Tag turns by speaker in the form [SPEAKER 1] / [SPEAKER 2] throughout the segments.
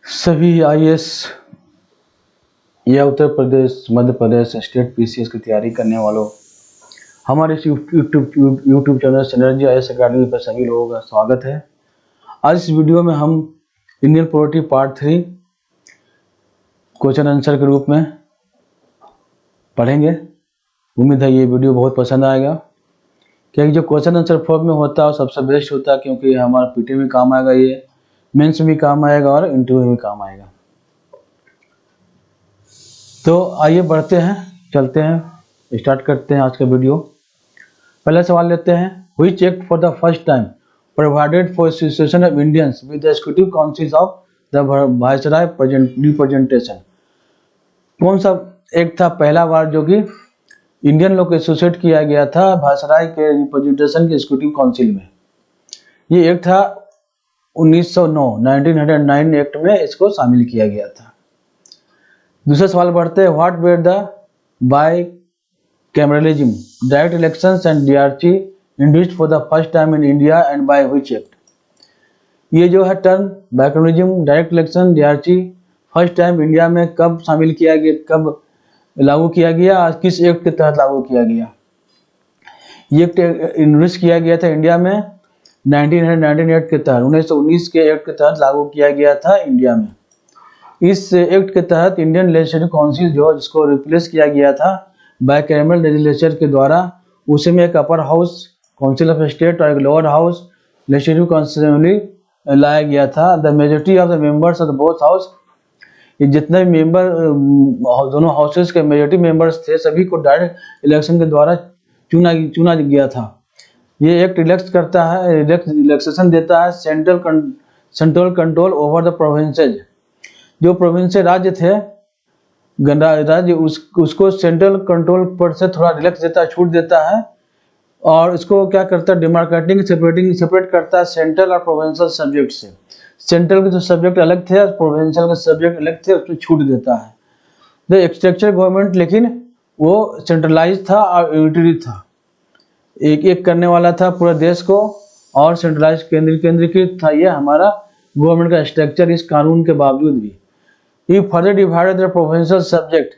[SPEAKER 1] सभी आईएएस या Uttar Pradesh, Madhya Pradesh state PCS की तैयारी करने वालों, हमारे इस YouTube channel synergy IAS academy पर सभी लोगों का स्वागत है। आज इस वीडियो में हम Indian polity part 3 question answer के रूप में पढ़ेंगे। उम्मीद है ये वीडियो बहुत पसंद आएगा, क्योंकि जो क्वेश्चन आंसर फॉर्म में होता है वो सबसे बेस्ट होता है, क्योंकि हमारा पीटी में काम आएगा, ये मेंस में भी काम आएगा और इंटरव्यू में भी काम आएगा। तो आइए बढ़ते हैं, चलते हैं, स्टार्ट करते हैं आज का वीडियो। पहला सवाल लेते हैं, which act for the first time provided for association of Indians with the executive council of the viceroy representation. कौन सा एक्ट था पहला बार जो कि इंडियन लोग को एसोसिएट किया गया था वायसराय के रिप्रेजेंटेशन के एग्जीक्यूटिव काउंसिल में? ये एक्ट था 1909 एक्ट में इसको शामिल किया गया था। दूसरा सवाल बढ़ते हैं, what were the bicameralism, direct elections and DRC introduced for the first time in India and by which act? ये जो है term bicameralism, direct election, DRC first time India में कब शामिल किया गया, कब लागू किया गया, किस एक्ट के तहत लागू किया गया? ये एक्ट इंट्रोड्यूस किया गया था इंडिया में 1919 एक्ट के तहत, 1919 के एक्ट के तहत लागू किया गया था इंडिया में। इस एक्ट के तहत इंडियन लेजिस्लेटिव काउंसिल जो जिसको रिप्लेस किया गया था बायकैमरल लेजिस्लेचर के द्वारा, उसमें एक upper house council of state और एक लोअर हाउस लेजिस्लेटिव काउंसिल लाया गया था। The majority of the members of the both house, ये जितने भी मेंबर दोनों हाउसेस के मेजोरिटी मेंबर्स थे, सभी को डायरेक्ट इलेक्शन के द्वारा चुना गया था। ये एक्ट इलेक्ट करता है, रिलैक्सेशन देता है central control over the provinces. जो प्रोविंस राज्य थे, राज्य उसको सेंट्रल कंट्रोल पर से थोड़ा रिलैक्स देता है, छूट देता है, और इसको क्या करता है, डिमार्केटिंग सेपरेट करता है सेंट्रल और प्रोविंशियल सब्जेक्ट से। सेंट्रल के जो सब्जेक्ट अलग थे और प्रोविंशियल के सब्जेक्ट अलग थे, उसमें छूट देता है। द एक्सट्रक्चर गवर्नमेंट लेकिन वो सेंट्रलाइज था और यूनिटरी था, एक एक करने वाला था पूरे देश को, और सेंट्रलाइज केंद्रीकृत था ये हमारा गवर्नमेंट का स्ट्रक्चर इस कानून के बावजूद भी। He further divided the provincial subject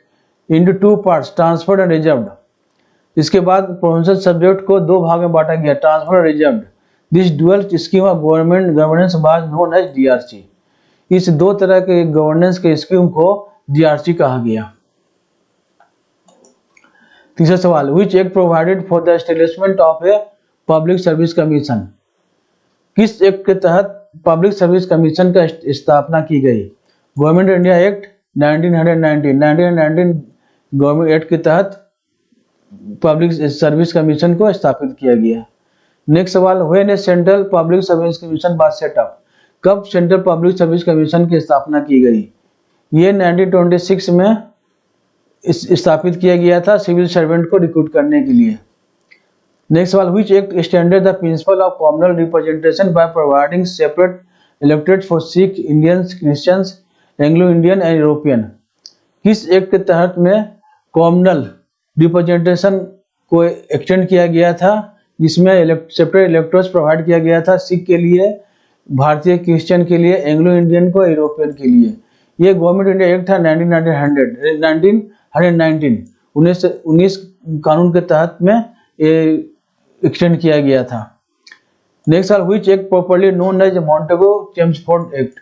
[SPEAKER 1] into two parts, transferred and reserved. इसके बाद प्रोविंशियल सब्जेक्ट को दो भाग में बांटा गया, ट्रांसफर और reserved. This dual scheme of governance was known as DRC. इस दो तरह के गवर्नेंस के स्कीम को डीआरसी कहा गया। तीसरा सवाल, which act provided for the establishment of a public service commission? किस एक्ट के तहत पब्लिक सर्विस कमीशन का स्थापना की गई? Government India act 1919 government act के तहत पब्लिक सर्विस कमीशन को स्थापित किया गया। नेक्स्ट सवाल, when A central public service commission was set up? कब सेंट्रल पब्लिक सर्विस कमीशन की स्थापना की गई? ये 1926 में स्थापित किया गया था, सिविल सर्वेंट को रिक्रूट करने के लिए। नेक्स्ट सवाल, which act extended the principle of communal representation by providing separate elected for Sikh, Indians, Christians, Anglo Indian and European? किस एक्ट के तहत में कॉमनल रिप्रेजेंटेशन को एक्सटेंड किया गया था, जिसमें सेपरेट इलेक्टोर्स प्रोवाइड किया गया था सिख के लिए, भारतीय क्रिश्चियन के लिए, एंग्लो इंडियन को, यूरोपियन के लिए? ये गवर्नमेंट इंडिया एक्ट था 1919 कानून के तहत में ये एक्सटेंड किया गया था। नेक्स्ट सवाल, which act popularly known as Montagu Chelmsford act?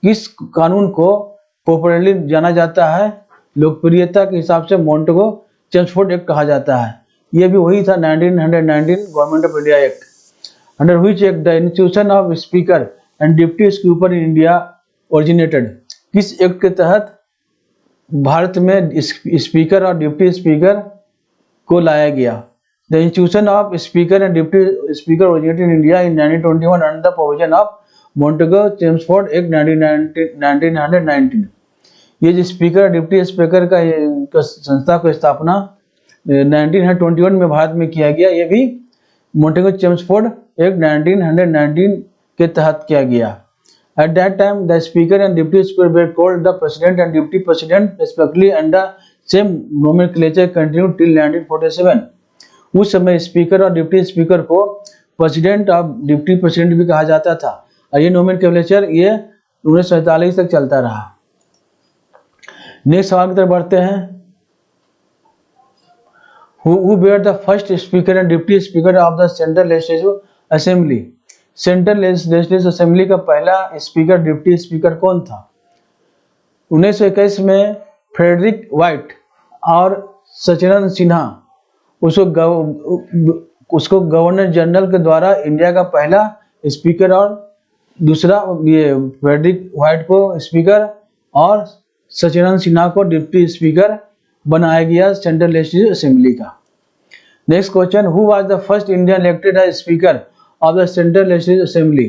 [SPEAKER 1] किस कानून को पॉपुलरली जाना जाता है, लोकप्रियता के हिसाब से मॉन्टेगो चेम्सफोर्ड एक्ट कहा जाता है? यह भी वही था 1919 government of India act. Under which act the institution of speaker and deputy speaker in India originated? किस एक्ट के तहत भारत में स्पीकर और डिप्टी स्पीकर को लाया गया? The institution of speaker and deputy speaker originated in India in 1921 under the provision of मॉन्टेगो Chelmsford act 1919। ये जो स्पीकर डिप्टी स्पीकर का संस्था को स्थापना 1921 में भारत में किया गया, ये भी मॉन्टेगो चेम्सफोर्ड एक्ट 1919 के तहत किया गया। At that time the speaker and deputy speaker were called the president and deputy president respectively and the same nomenclature continued till 1947। उस समय स्पीकर और डिप्टी स्पीकर को प्रेसिडेंट और डिप्टी प्रेसिडेंट भी कहा जाता था, और ये नोमेनक्लेचर ये 1947 तक चलता रहा। नेक्स्ट सवाल की तरफ बढ़ते हैं। Who were the first speaker and deputy speaker of the Central Legislative Assembly? Central legislative assembly का पहला स्पीकर डिप्टी स्पीकर कौन था? 1921 में फ्रेडरिक वाइट और सचिदानंद सिन्हा उसको गवर्नर जनरल के द्वारा इंडिया का पहला स्पीकर और दूसरा ये फ्रेडरिक वाइट को स्पीकर और सचिदानंद सिन्हा को डिप्टी स्पीकर बनाया गया सेंट्रल लेजिस्लेटिव असेंबली का। Next question, who was the first Indian elected as speaker of the central legislative assembly?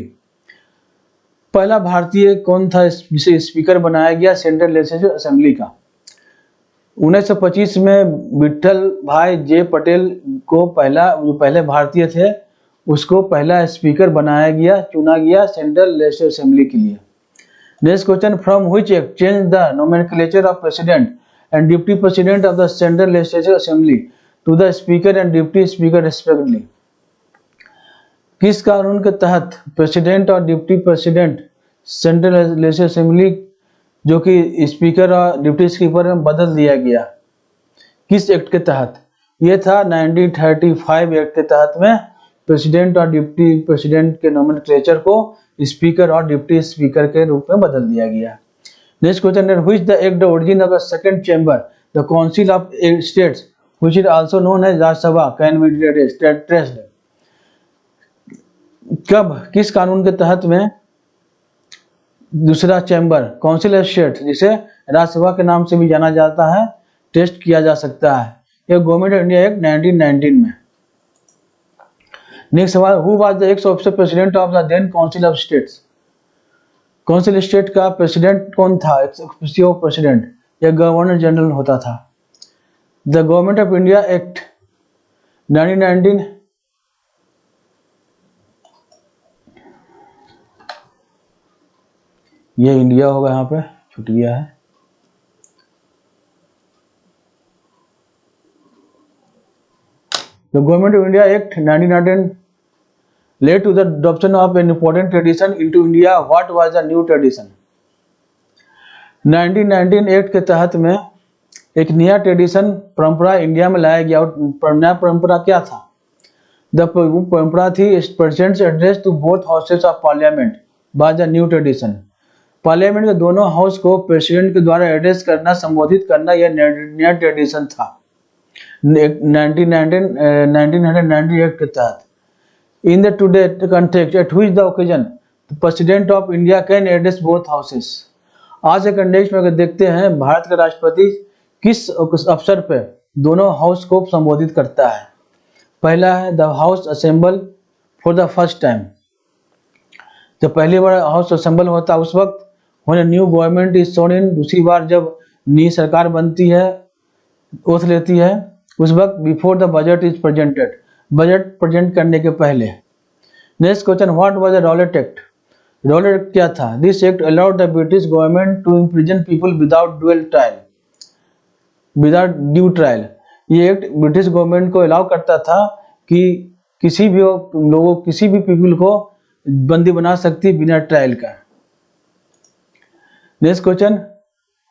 [SPEAKER 1] पहला भारतीय कौन था जिसे स्पीकर बनाया गया सेंट्रल लेजिस्लेटिव असेंबली का? 1925 में विठल भाई जे पटेल को जो पहले भारतीय थे उसको पहला स्पीकर बनाया गया, चुना गया सेंट्रल लेजिस्लेटिव असेंबली के लिए। Next question, from which act change the nomenclature of president and deputy president of the central legislative assembly to the speaker and deputy speaker respectively? किस कानून के तहत प्रेसिडेंट और deputy president central legislative assembly जो कि speaker और deputy speaker में बदल दिया गया? किस एक्ट के तहत? ये था 1935 एक्ट के तहत में प्रेसिडेंट और डिप्टी प्रेसिडेंट के नोमेनक्लेचर को स्पीकर और डिप्टी स्पीकर के रूप में बदल दिया गया। Next question, which the act the origin of the second chamber, the Council of States, which is also known as Rajya Sabha, can be traced? कब किस कानून के तहत में दूसरा चैम्बर काउंसिल ऑफ स्टेट जिसे राज्यसभा के नाम से भी जाना जाता है टेस्ट किया जा सकता है? यह गवर्नमेंट ऑफ इंडिया एक्ट 1919 में। नेक्स्ट सवाल, who was the ex officer president of the then council of states? Council state का प्रेसिडेंट कौन था? एक्स प्रेसिडेंट या गवर्नर जनरल होता था। The government of India act 1919 ये इंडिया होगा, यहाँ पे छूट गया है। The government of India act 1919 led to the adoption of an important tradition into India. What was the new tradition? 1919 act के तहत में एक नया ट्रेडिशन परंपरा इंडिया में लाया गया और नया परंपरा क्या था? द परंपरा थी president's address to both houses of parliament by the new tradition. Parliament के दोनों हाउस को प्रेसिडेंट के द्वारा एड्रेस करना, संबोधित करना यह नया ट्रेडिशन था 1990 एक्ट के तहत। In the today context, at which the occasion the President of India can address both houses? आज के कंटेक्स्ट में अगर देखते हैं भारत का राष्ट्रपति किस अवसर पर दोनों हाउस को संबोधित करता है? पहला है the house assemble for the first time, जब पहली बार हाउस असेंबल होता है उस वक्त। व्हेन न्यू गवर्नमेंट इज सोन इन, दूसरी बार जब नई सरकार बनती है, ओथ लेती है, उस वक्त before the budget is presented, budget present करने के पहले। Next question, what was the Rowlatt act? Rowlatt act क्या था? This act allowed the British government to imprison people without due trial. ये एक्ट ब्रिटिश गवर्नमेंट को allow करता था कि किसी भी पीपल को बंदी बना सकती बिना ट्रायल का। Next question,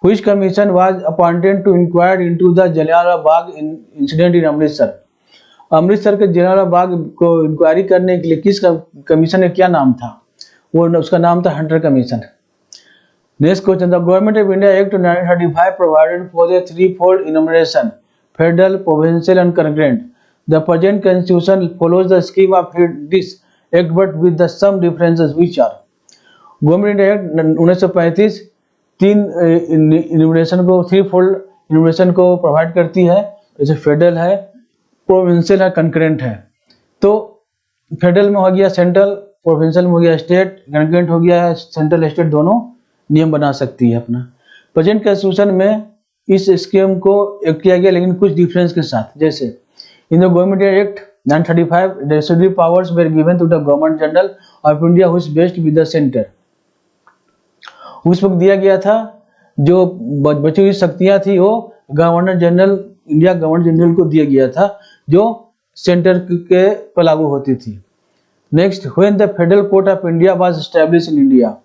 [SPEAKER 1] which commission was appointed to inquire into the Jallianwala Bagh incident in Amritsar? Amritsar के जलियांवाला बाग को इंक्वायरी करने के लिए किस कमीशन का क्या नाम था? उसका नाम था Hunter commission. Next question, the government of India act 1935 provided for the threefold enumeration, federal, provincial and concurrent. The present constitution follows the scheme of this act but with the some differences which are? Government act 1935 तीन इनमरेशन को, three-fold इनमरेशन को provide करती है, जैसे federal है, provincial है, concurrent है। तो फेडरल में हो गया सेंट्रल, प्रोविंशियल में हो गया स्टेट, कंकरेंट हो गया सेंट्रल स्टेट, दोनों नियम बना सकती है अपना। प्रेजेंट कॉन्स्टिट्यूशन में इस स्कीम को एक्ट किया गया लेकिन कुछ डिफरेंस के साथ, जैसे in the government act 1935 the exclusive powers were given to the government general of India who is based with the centre. उस वक्त दिया गया था जो बची हुई शक्तियां थी वो governor general, India governor general को दिया गया था जो सेंटर के पर लागू होती थी। Next, when the federal court of India was established in India,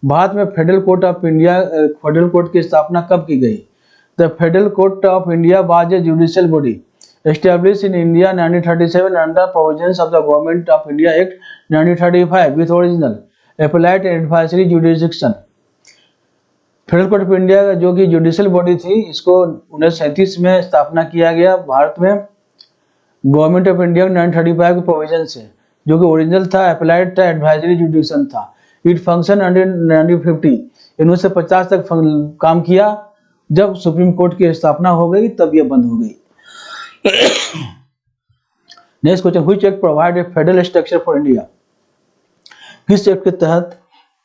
[SPEAKER 1] Bharat में federal court of India federal court की स्थापना कब की गई? The federal court of India was a judicial body established in India 1937 under provisions of the Government of India Act 1935 with original appellate and advisory jurisdiction. Federal court of India जो कि judicial body थी, इसको 1937 में स्थापना किया गया भारत में government of India 1935 के प्रोविजन से, जो कि ओरिजिनल था, अप्लाइड था, एडवाइजरी जुडिक्शन था। इट फंक्शन अंडर 1950 1950 तक काम किया। जब सुप्रीम कोर्ट की स्थापना हो गई तब यह बंद हो गई। Next question, which act provide a federal structure for India? किस एक्ट के तहत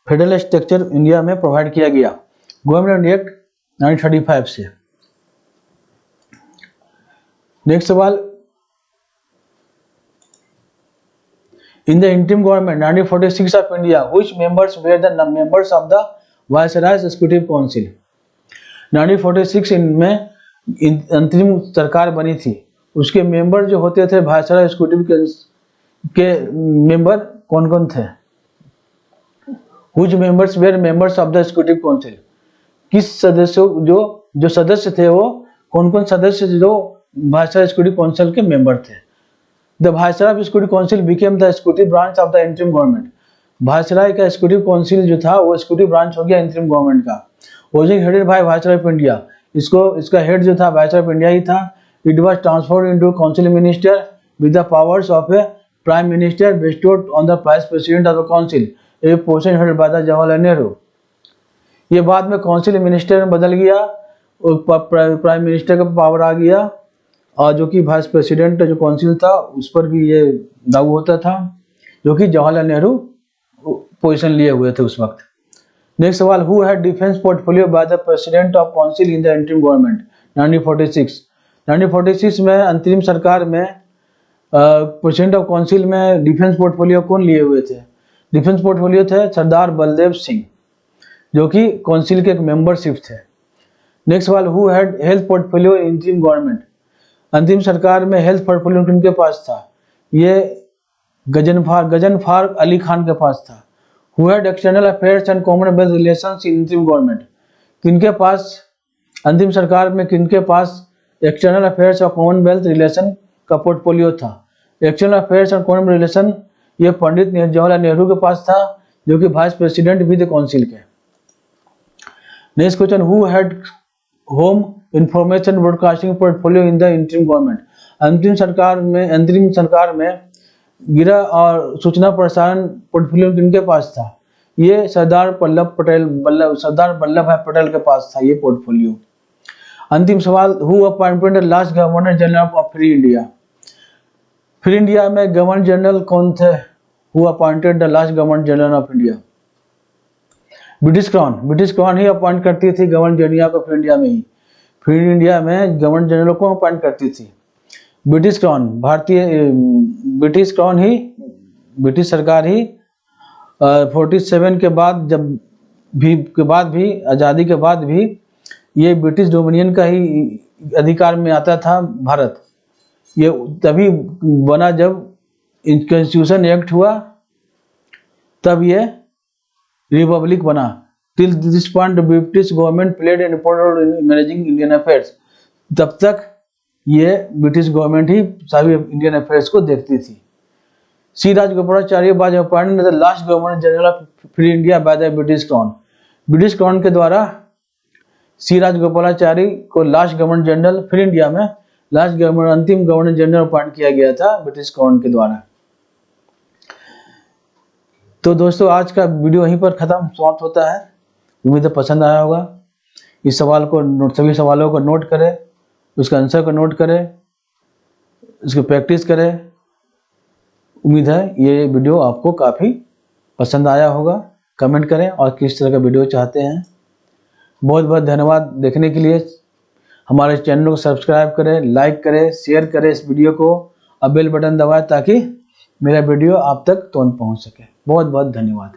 [SPEAKER 1] फेडरल स्ट्रक्चर इंडिया में प्रोवाइड किया गया? गवर्नमेंट एक्ट 1935 से। नेक्स्ट सवाल, in the interim government 1946 of India, which members were the members of the Viceroy's Executive Council? 1946 में अंतरिम सरकार बनी थी, उसके मेंबर जो होते थे वायसराय एग्जीक्यूटिव के मेंबर कौन कौन थे? Which members were members of the Executive Council? किस सदस्यों जो सदस्य थे वो कौन कौन सदस्य जो वायसराय एग्जीक्यूटिव काउंसिल के मेंबर थे? The Viceroy of Executive Council became the executive branch of the interim government. Viceroy का एग्जीक्यूटिव काउंसिल जो था वो एग्जीक्यूटिव ब्रांच हो गया इंटरिम गवर्नमेंट का। Was headed by Viceroy of India. इसका हेड जो था वायसराय ऑफ इंडिया ही था। It was transformed into council minister with the powers of a prime minister bestowed on the vice president of the council, a position held by the Jawaharlal Nehru. ये बाद में council minister में बदल गया और prime minister का power आ गया, और जो कि वाइस प्रेसिडेंट जो काउंसिल था उस पर भी ये लागू होता था, जो कि जवाहरलाल नेहरू पोजीशन लिए हुए थे उस वक्त। नेक्स्ट सवाल, who had defence portfolio by the president of council in the interim government 1946? 1946 में अंतरिम सरकार में प्रेसिडेंट ऑफ काउंसिल में डिफेंस पोर्टफोलियो कौन लिए हुए थे? डिफेंस पोर्टफोलियो थे सरदार बलदेव सिंह, जो कि काउंसिल के एक मेंबरशिप थे। नेक्स्ट सवाल, who had health portfolio in interim government? अंतिम सरकार में हेल्थ पोर्टफोलियो किनके पास था? ये गजनफार अली खान के पास था। Who had external affairs and Commonwealth relations in interim government? किनके पास अंतिम सरकार में किनके पास एक्सटर्नल अफेयर्स और कॉमनवेल्थ रिलेशन का पोर्टफोलियो था? एक्सटर्नल अफेयर्स और कॉमन रिलेशन ये पंडित जवाहरलाल नेहरू के पास था, जो कि वाइस प्रेसिडेंट भी थे काउंसिल के। Next question, who had home information broadcasting portfolio in the interim government? अंतरिम सरकार में गृह और सूचना प्रसारण पोर्टफोलियो किनके पास था? ये सरदार वल्लभ भाई पटेल के पास था ये पोर्टफोलियो। अंतिम सवाल, who appointed the last governor general of free India? Free India में गवर्नर जनरल कौन थे? Who appointed the last governor general of India? British crown ही अपॉइंट करती थी गवर्नर जनरल को फ्री इंडिया में ही। फ्री इंडिया में गवर्नर जनरल को अपॉइंट करती थी ब्रिटिश क्राउन ही, ब्रिटिश सरकार ही। 47 के बाद भी आज़ादी के बाद भी ये ब्रिटिश डोमिनियन का ही अधिकार में आता था भारत। ये तभी बना जब कॉन्स्टिट्यूशन एक्ट हुआ, तब ये रिपब्लिक बना। Till this point British government played an important role in managing Indian affairs. तब तक ये ब्रिटिश गवर्नमेंट ही सारी इंडियन अफेयर्स को देखती थी। C Rajagopalachari was appointed the last governor general of free India by the British crown. British crown के द्वारा C Rajagopalachari को last governor general free India में अंतिम गवर्नर जनरल अपॉइंट किया गया था ब्रिटिश क्राउन के द्वारा। तो दोस्तों, आज का वीडियो यहीं पर समाप्त होता है। उम्मीद है पसंद आया होगा। इस सभी सवालों को नोट करें, उसका आंसर को नोट करें, उसकी प्रैक्टिस करें। उम्मीद है ये वीडियो आपको काफ़ी पसंद आया होगा। कमेंट करें और किस तरह का वीडियो चाहते हैं। बहुत बहुत धन्यवाद देखने के लिए। हमारे चैनल को सब्सक्राइब करें, लाइक करें, शेयर करें इस वीडियो को, और बेल बटन दबाएं ताकि मेरा वीडियो आप तक तुरंत पहुंच सके। बहुत बहुत धन्यवाद।